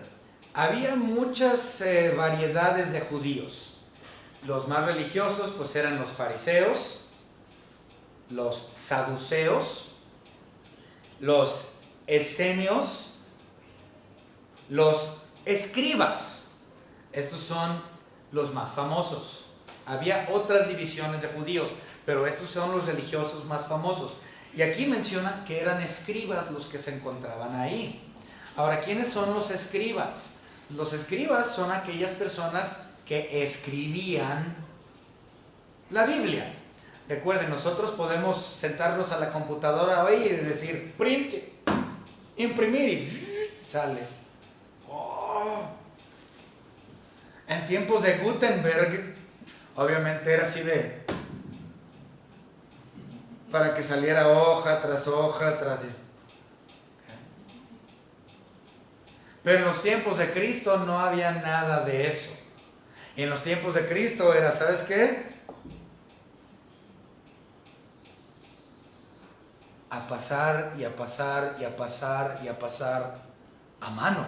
había muchas variedades de judíos. Los más religiosos pues eran los fariseos, los saduceos, los esenios, los escribas. Estos son los más famosos. Había otras divisiones de judíos, pero estos son los religiosos más famosos. Y aquí menciona que eran escribas los que se encontraban ahí. Ahora, ¿quiénes son los escribas? Los escribas son aquellas personas que escribían la Biblia. Recuerden, nosotros podemos sentarnos a la computadora hoy y decir print, imprimir y sale. Oh. En tiempos de Gutenberg, obviamente era así de, para que saliera hoja tras hoja tras. Pero en los tiempos de Cristo no había nada de eso. Y en los tiempos de Cristo era, ¿sabes qué? A pasar y a pasar y a pasar y a pasar a mano.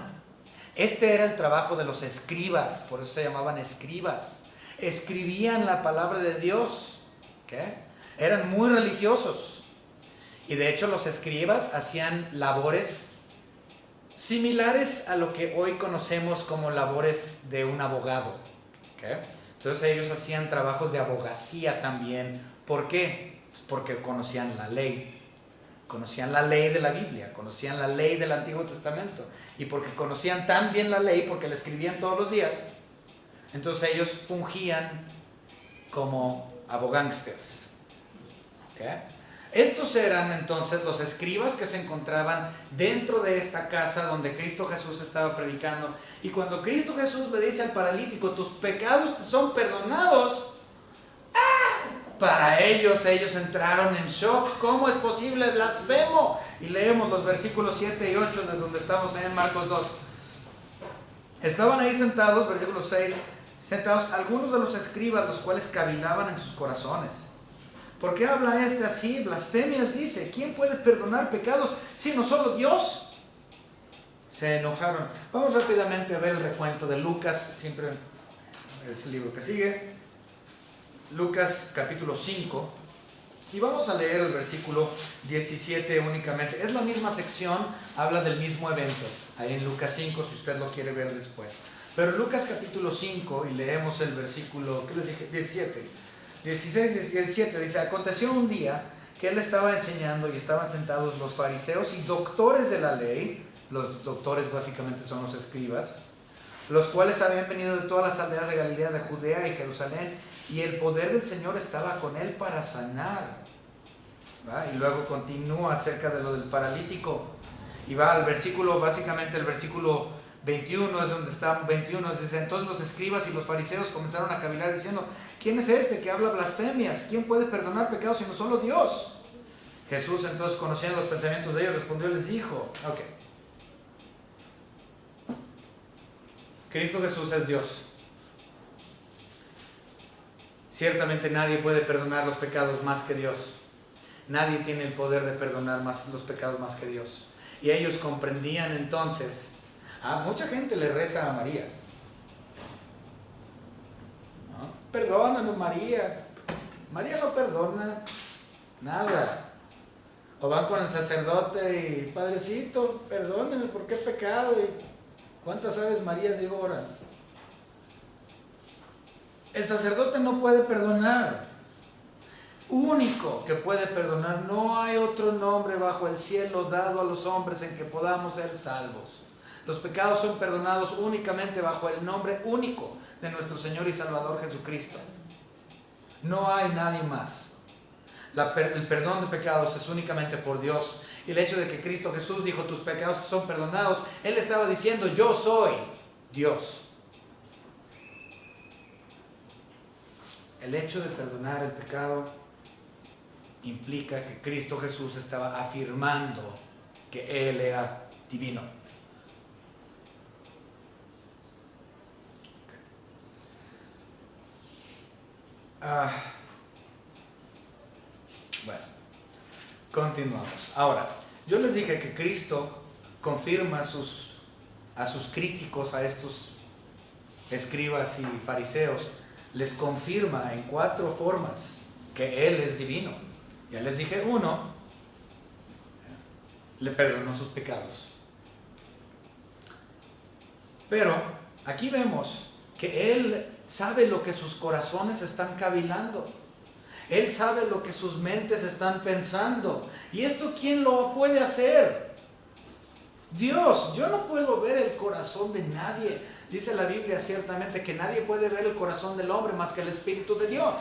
Este era el trabajo de los escribas, por eso se llamaban escribas. Escribían la palabra de Dios. ¿Okay? Eran muy religiosos. Y de hecho los escribas hacían labores similares a lo que hoy conocemos como labores de un abogado. ¿Okay? Entonces ellos hacían trabajos de abogacía también. ¿Por qué? Porque conocían la ley. Conocían la ley de la Biblia, conocían la ley del Antiguo Testamento. Y porque conocían tan bien la ley, porque la escribían todos los días, entonces ellos fungían como abogángsters. ¿Okay? Estos eran entonces los escribas que se encontraban dentro de esta casa donde Cristo Jesús estaba predicando. Y cuando Cristo Jesús le dice al paralítico, tus pecados te son perdonados, para ellos entraron en shock. ¿Cómo es posible? Blasfemo. Y leemos los versículos 7 y 8 de donde estamos en Marcos 2. Estaban ahí sentados, versículo 6, sentados algunos de los escribas, los cuales cavilaban en sus corazones. ¿Por qué habla este así? Blasfemias dice. ¿Quién puede perdonar pecados sino solo Dios? Se enojaron. Vamos rápidamente a ver el recuento de Lucas, siempre es el libro que sigue. Lucas capítulo 5, y vamos a leer el versículo 17 únicamente. Es la misma sección, habla del mismo evento, ahí en Lucas 5 si usted lo quiere ver después. Pero Lucas capítulo 5, y leemos el versículo, ¿qué les dije? 17, 16 y 17, dice, aconteció un día que él estaba enseñando y estaban sentados los fariseos y doctores de la ley, los doctores básicamente son los escribas, los cuales habían venido de todas las aldeas de Galilea, de Judea y Jerusalén, y el poder del Señor estaba con él para sanar. ¿Va? Y luego continúa acerca de lo del paralítico. Y va al versículo, básicamente el versículo 21 es donde está, 21 dice, entonces los escribas y los fariseos comenzaron a cavilar diciendo, ¿quién es este que habla blasfemias? ¿Quién puede perdonar pecados sino solo Dios? Jesús entonces, conociendo los pensamientos de ellos, respondió y les dijo, ok, Cristo Jesús es Dios. Ciertamente nadie puede perdonar los pecados más que Dios. Nadie tiene el poder de perdonar más los pecados más que Dios. Y ellos comprendían entonces, mucha gente le reza a María. ¿No? Perdóname, María. María no perdona nada. O van con el sacerdote y, Padrecito, perdóname, ¿por qué pecado? ¿Y cuántas aves Marías digo ahora? El sacerdote no puede perdonar. Único que puede perdonar. No hay otro nombre bajo el cielo dado a los hombres en que podamos ser salvos. Los pecados son perdonados únicamente bajo el nombre único de nuestro Señor y Salvador Jesucristo. No hay nadie más. El perdón de pecados es únicamente por Dios. Y el hecho de que Cristo Jesús dijo, tus pecados son perdonados, Él estaba diciendo, yo soy Dios. El hecho de perdonar el pecado implica que Cristo Jesús estaba afirmando que Él era divino. Bueno, continuamos. Ahora, yo les dije que Cristo confirma a sus críticos, a estos escribas y fariseos, les confirma en 4 formas que Él es divino. Ya les dije, 1, le perdonó sus pecados. Pero aquí vemos que Él sabe lo que sus corazones están cavilando. Él sabe lo que sus mentes están pensando. ¿Y esto quién lo puede hacer? Dios. Yo no puedo ver el corazón de nadie. Dice la Biblia ciertamente que nadie puede ver el corazón del hombre más que el Espíritu de Dios.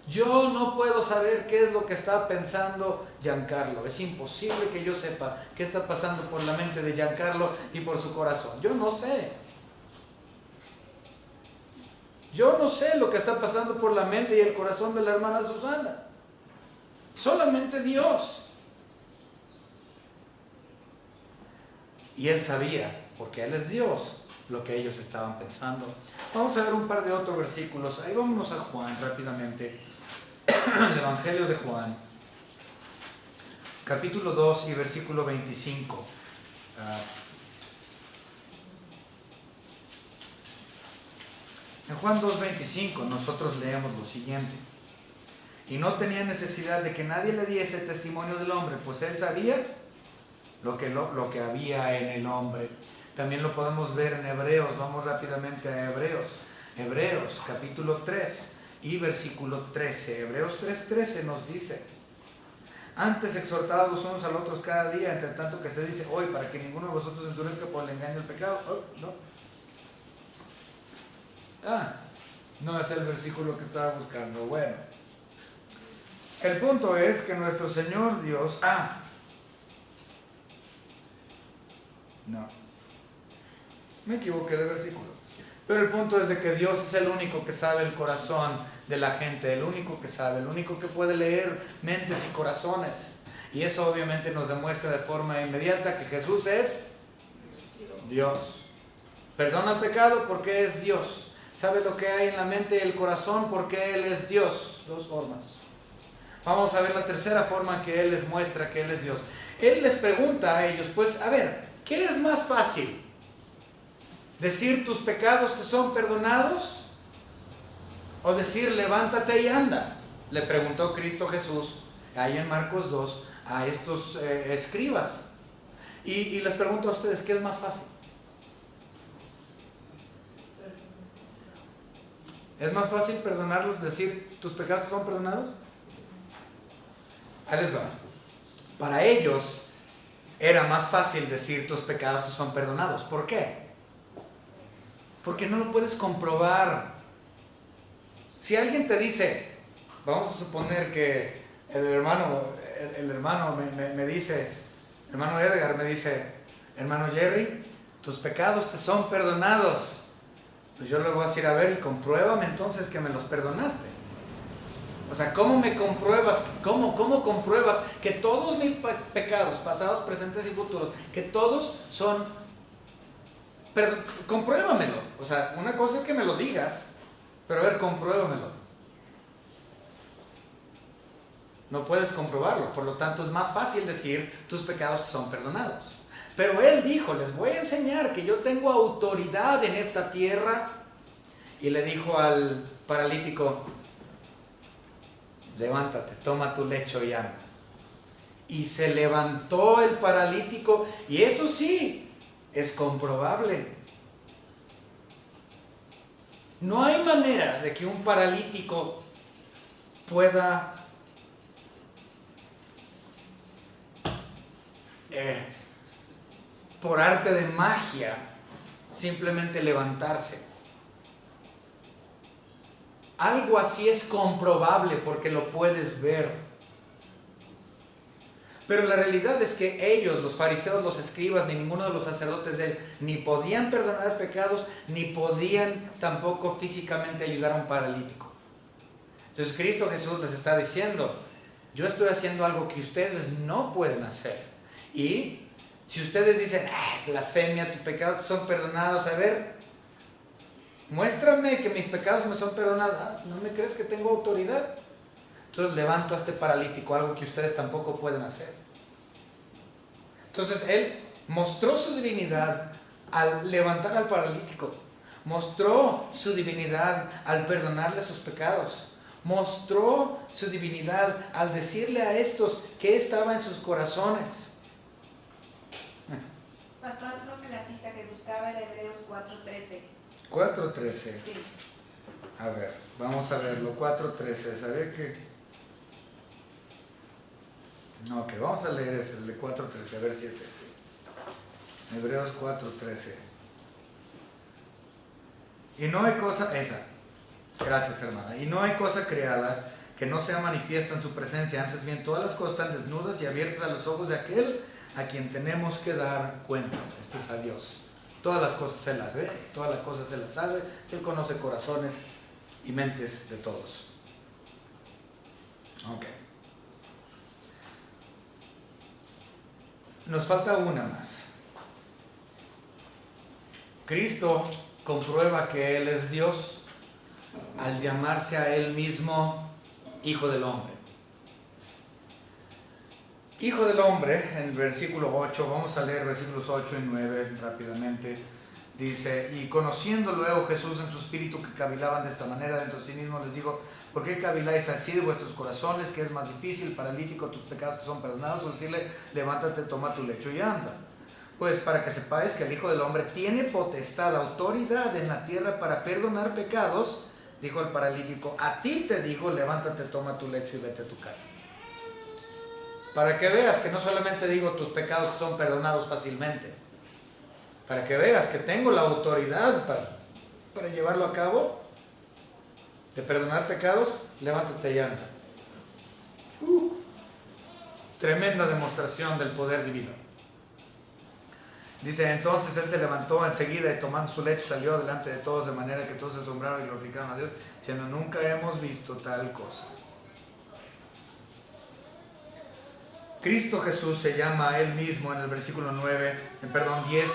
Yo no puedo saber qué es lo que está pensando Giancarlo. Es imposible que yo sepa qué está pasando por la mente de Giancarlo y por su corazón. Yo no sé. Yo no sé lo que está pasando por la mente y el corazón de la hermana Susana. Solamente Dios. Y Él sabía, porque Él es Dios, lo que ellos estaban pensando. Vamos a ver un par de otros versículos. Ahí vámonos a Juan rápidamente. El Evangelio de Juan, capítulo 2 y versículo 25. En Juan 2:25 nosotros leemos lo siguiente: y no tenía necesidad de que nadie le diese el testimonio del hombre, pues él sabía lo que había en el hombre. También lo podemos ver en Hebreos. Vamos rápidamente a Hebreos capítulo 3 y versículo 13. Hebreos 3:13 nos dice: antes exhortados los unos a los otros cada día, entre tanto que se dice hoy, para que ninguno de vosotros endurezca por el engaño del pecado. No es el versículo que estaba buscando. Bueno, el punto es que nuestro Señor Dios... no, me equivoqué de versículo. Pero el punto es de que Dios es el único que sabe el corazón de la gente, el único que sabe, el único que puede leer mentes y corazones. Y eso obviamente nos demuestra de forma inmediata que Jesús es Dios. Perdona el pecado porque es Dios. Sabe lo que hay en la mente y el corazón porque Él es Dios. Dos formas. Vamos a ver la tercera forma que Él les muestra que Él es Dios. Él les pregunta a ellos, pues a ver, ¿qué es más fácil? ¿Decir tus pecados te son perdonados? ¿O decir levántate y anda? Le preguntó Cristo Jesús ahí en Marcos 2 a estos escribas. Y les pregunto a ustedes, ¿qué es más fácil? ¿Es más fácil perdonarlos, decir tus pecados son perdonados? Ahí les va. Para ellos era más fácil decir tus pecados te son perdonados. ¿Por qué? Porque no lo puedes comprobar. Si alguien te dice, vamos a suponer que el hermano me dice, hermano Edgar me dice, hermano Jerry, tus pecados te son perdonados. Pues yo le voy a decir, a ver, y compruébame entonces que me los perdonaste. O sea, ¿cómo me compruebas? ¿Cómo compruebas que todos mis pecados, pasados, presentes y futuros, que todos son... Pero compruébamelo. O sea, una cosa es que me lo digas, pero a ver, compruébamelo. No puedes comprobarlo, por lo tanto es más fácil decir tus pecados son perdonados. Pero Él dijo, les voy a enseñar que yo tengo autoridad en esta tierra. Y le dijo al paralítico, levántate, toma tu lecho y anda. Y se levantó el paralítico, y eso sí, es comprobable. No hay manera de que un paralítico pueda por arte de magia simplemente levantarse. Algo así es comprobable porque lo puedes ver. Pero la realidad es que ellos, los fariseos, los escribas, ni ninguno de los sacerdotes de él, ni podían perdonar pecados, ni podían tampoco físicamente ayudar a un paralítico. Entonces Cristo Jesús les está diciendo, yo estoy haciendo algo que ustedes no pueden hacer. Y si ustedes dicen, blasfemia, tus pecados son perdonados, a ver, muéstrame que mis pecados me son perdonados. ¿No me crees que tengo autoridad? Entonces levanto a este paralítico, algo que ustedes tampoco pueden hacer. Entonces Él mostró su divinidad al levantar al paralítico. Mostró su divinidad al perdonarle sus pecados. Mostró su divinidad al decirle a estos qué estaba en sus corazones. Pastor, creo que la cita que buscaba era Hebreos 4:13. 4:13. Sí. A ver, vamos a verlo. 4:13. ¿Sabe qué? Ok, vamos a leer ese, el de 4.13, a ver si es ese. Hebreos 4.13. Y no hay cosa, esa, gracias hermana, y no hay cosa creada que no sea manifiesta en su presencia, antes bien todas las cosas están desnudas y abiertas a los ojos de aquel a quien tenemos que dar cuenta. Este es a Dios. Todas las cosas se las ve, todas las cosas se las sabe, Él conoce corazones y mentes de todos. Ok. Nos falta una más. Cristo comprueba que Él es Dios al llamarse a Él mismo Hijo del Hombre. Hijo del Hombre, en el versículo 8, vamos a leer versículos 8 y 9 rápidamente. Dice, y conociendo luego Jesús en su espíritu que cavilaban de esta manera dentro de sí mismo, les dijo, ¿por qué caviláis así de vuestros corazones? Que es más difícil, paralítico, tus pecados te son perdonados, o decirle, levántate, toma tu lecho y anda. Pues para que sepáis que el Hijo del Hombre tiene potestad, autoridad en la tierra para perdonar pecados, dijo el paralítico, a ti te digo, levántate, toma tu lecho y vete a tu casa. Para que veas que no solamente digo tus pecados son perdonados fácilmente, para que veas que tengo la autoridad para llevarlo a cabo, de perdonar pecados, levántate y anda. Tremenda demostración del poder divino. Dice, entonces él se levantó enseguida y tomando su lecho salió delante de todos, de manera que todos se asombraron y glorificaron a Dios, diciendo, nunca hemos visto tal cosa. Cristo Jesús se llama a Él mismo en el versículo 10,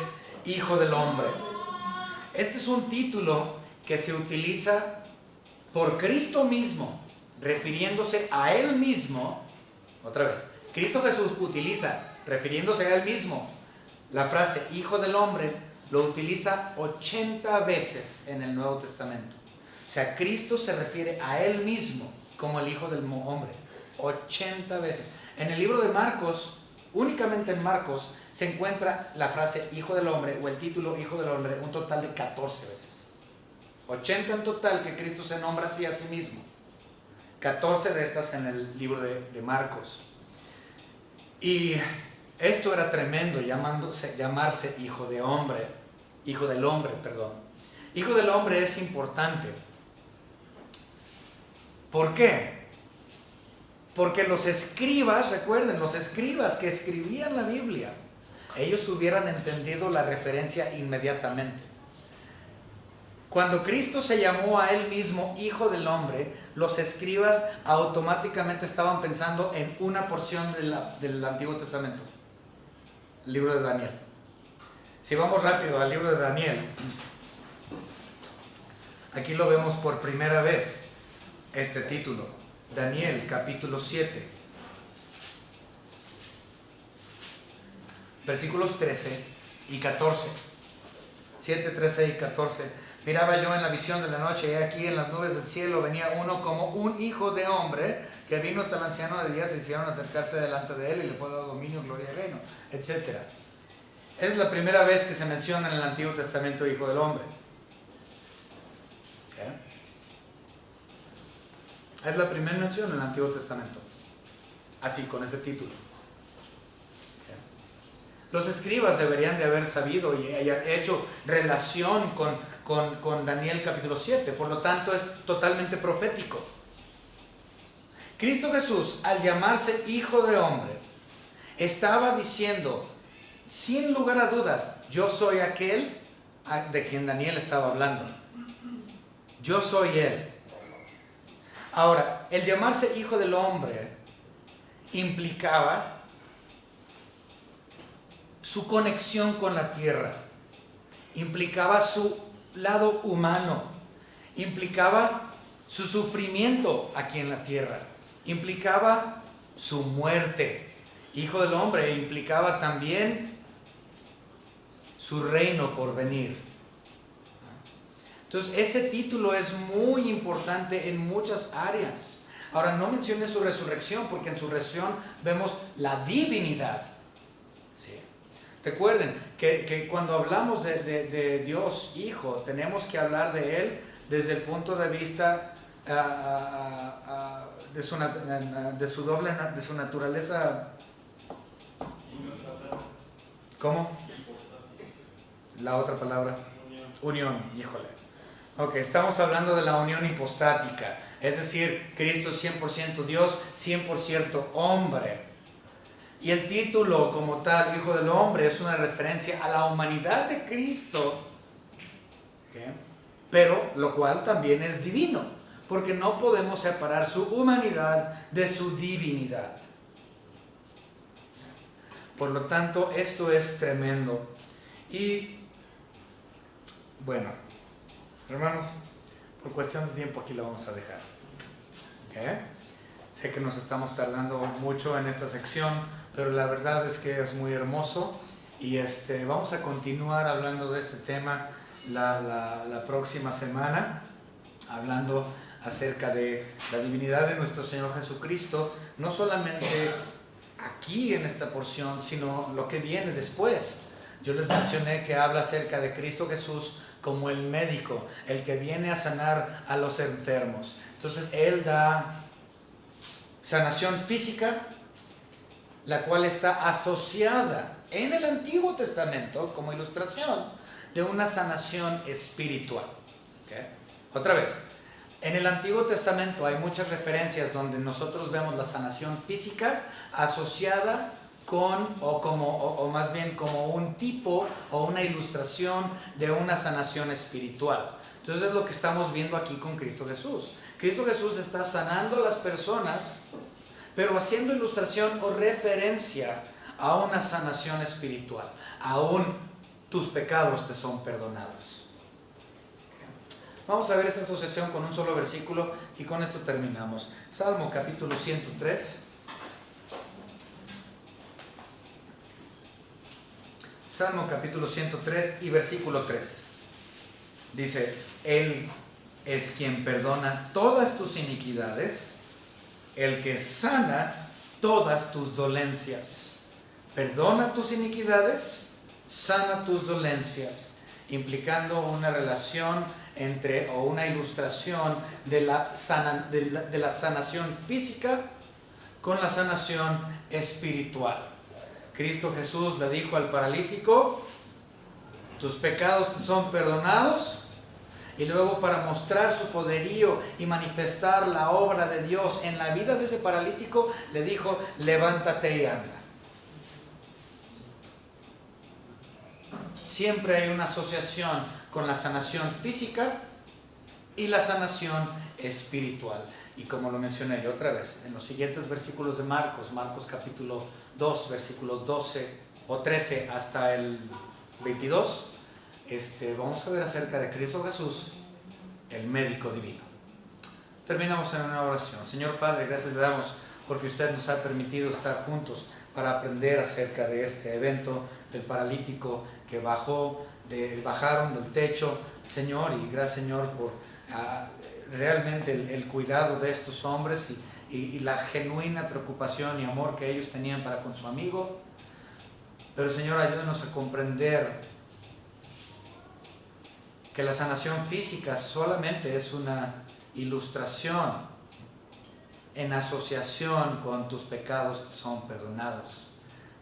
Hijo del Hombre. Este es un título que se utiliza por Cristo mismo, refiriéndose a Él mismo. Otra vez, Cristo Jesús utiliza, refiriéndose a Él mismo, la frase Hijo del Hombre, lo utiliza 80 veces en el Nuevo Testamento. O sea, Cristo se refiere a Él mismo como el Hijo del Hombre 80 veces. En el libro de Marcos, únicamente en Marcos, se encuentra la frase Hijo del Hombre o el título Hijo del Hombre un total de 14 veces. 80 en total que Cristo se nombra así a sí mismo. 14 de estas en el libro de Marcos. Y esto era tremendo, llamarse Hijo del Hombre. Hijo del Hombre es importante. ¿Por qué? Porque los escribas, recuerden, los escribas que escribían la Biblia, ellos hubieran entendido la referencia inmediatamente. Cuando Cristo se llamó a Él mismo Hijo del Hombre, los escribas automáticamente estaban pensando en una porción del Antiguo Testamento, el libro de Daniel. Si vamos rápido al libro de Daniel, aquí lo vemos por primera vez, este título. Daniel capítulo 7, versículos 13 y 14. 7, 13 y 14. Miraba yo en la visión de la noche, y aquí en las nubes del cielo venía uno como un hijo de hombre, que vino hasta el anciano de días, se hicieron acercarse delante de él, y le fue dado dominio, gloria y reino, etc. Es la primera vez que se menciona en el Antiguo Testamento Hijo del Hombre. ¿Okay? Es la primera mención en el Antiguo Testamento, así, con ese título. Los escribas deberían de haber sabido y hecho relación con Daniel capítulo 7, por lo tanto es totalmente profético. Cristo Jesús, al llamarse Hijo de Hombre, estaba diciendo, sin lugar a dudas, yo soy aquel de quien Daniel estaba hablando. Yo soy Él. Ahora, el llamarse Hijo del Hombre implicaba su conexión con la tierra, implicaba su lado humano, implicaba su sufrimiento aquí en la tierra, implicaba su muerte. Hijo del Hombre implicaba también su reino por venir. Entonces, ese título es muy importante en muchas áreas. Ahora, no mencioné su resurrección, porque en su resurrección vemos la divinidad. ¿Sí? Recuerden que cuando hablamos de Dios Hijo, tenemos que hablar de Él desde el punto de vista de su naturaleza. ¿Cómo? La otra palabra. Unión, híjole. Ok, estamos hablando de la unión hipostática. Es decir, Cristo es 100% Dios, 100% hombre. Y el título como tal, Hijo del Hombre, es una referencia a la humanidad de Cristo. ¿Okay? Pero lo cual también es divino, porque no podemos separar su humanidad de su divinidad. Por lo tanto, esto es tremendo. Y bueno, hermanos, por cuestión de tiempo aquí lo vamos a dejar. ¿Okay? Sé que nos estamos tardando mucho en esta sección, pero la verdad es que es muy hermoso. Y vamos a continuar hablando de este tema la próxima semana, hablando acerca de la divinidad de nuestro Señor Jesucristo, no solamente aquí en esta porción, sino lo que viene después. Yo les mencioné que habla acerca de Cristo Jesús como el médico, el que viene a sanar a los enfermos. Entonces Él da sanación física, la cual está asociada en el Antiguo Testamento como ilustración de una sanación espiritual. ¿Okay? Otra vez, en el Antiguo Testamento hay muchas referencias donde nosotros vemos la sanación física asociada con, o más bien como un tipo o una ilustración de una sanación espiritual. Entonces es lo que estamos viendo aquí con Cristo Jesús. Cristo Jesús está sanando a las personas, pero haciendo ilustración o referencia a una sanación espiritual. Aún tus pecados te son perdonados. Vamos a ver esta asociación con un solo versículo y con esto terminamos. Salmo capítulo 103. Salmo capítulo 103 y versículo 3. Dice, Él es quien perdona todas tus iniquidades, el que sana todas tus dolencias. Perdona tus iniquidades, sana tus dolencias, implicando una relación entre, o una ilustración de la sanación física con la sanación espiritual. Cristo Jesús le dijo al paralítico, tus pecados te son perdonados, y luego para mostrar su poderío y manifestar la obra de Dios en la vida de ese paralítico, le dijo, levántate y anda. Siempre hay una asociación con la sanación física y la sanación espiritual. Y como lo mencioné yo otra vez, en los siguientes versículos de Marcos capítulo 2, versículos 12 o 13 hasta el 22, vamos a ver acerca de Cristo Jesús, el médico divino. Terminamos en una oración. Señor Padre, gracias le damos porque usted nos ha permitido estar juntos para aprender acerca de este evento del paralítico que bajaron del techo, Señor, y gracias, Señor, por realmente el cuidado de estos hombres y la genuina preocupación y amor que ellos tenían para con su amigo. Pero, Señor, ayúdanos a comprender que la sanación física solamente es una ilustración en asociación con tus pecados que son perdonados.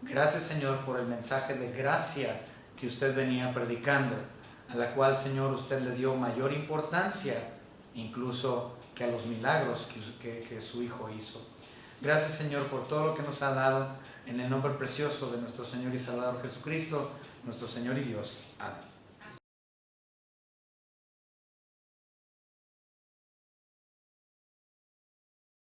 Gracias, Señor, por el mensaje de gracia que usted venía predicando, a la cual, Señor, usted le dio mayor importancia incluso que a los milagros que su Hijo hizo. Gracias, Señor, por todo lo que nos ha dado, en el nombre precioso de nuestro Señor y Salvador Jesucristo, nuestro Señor y Dios. Amén.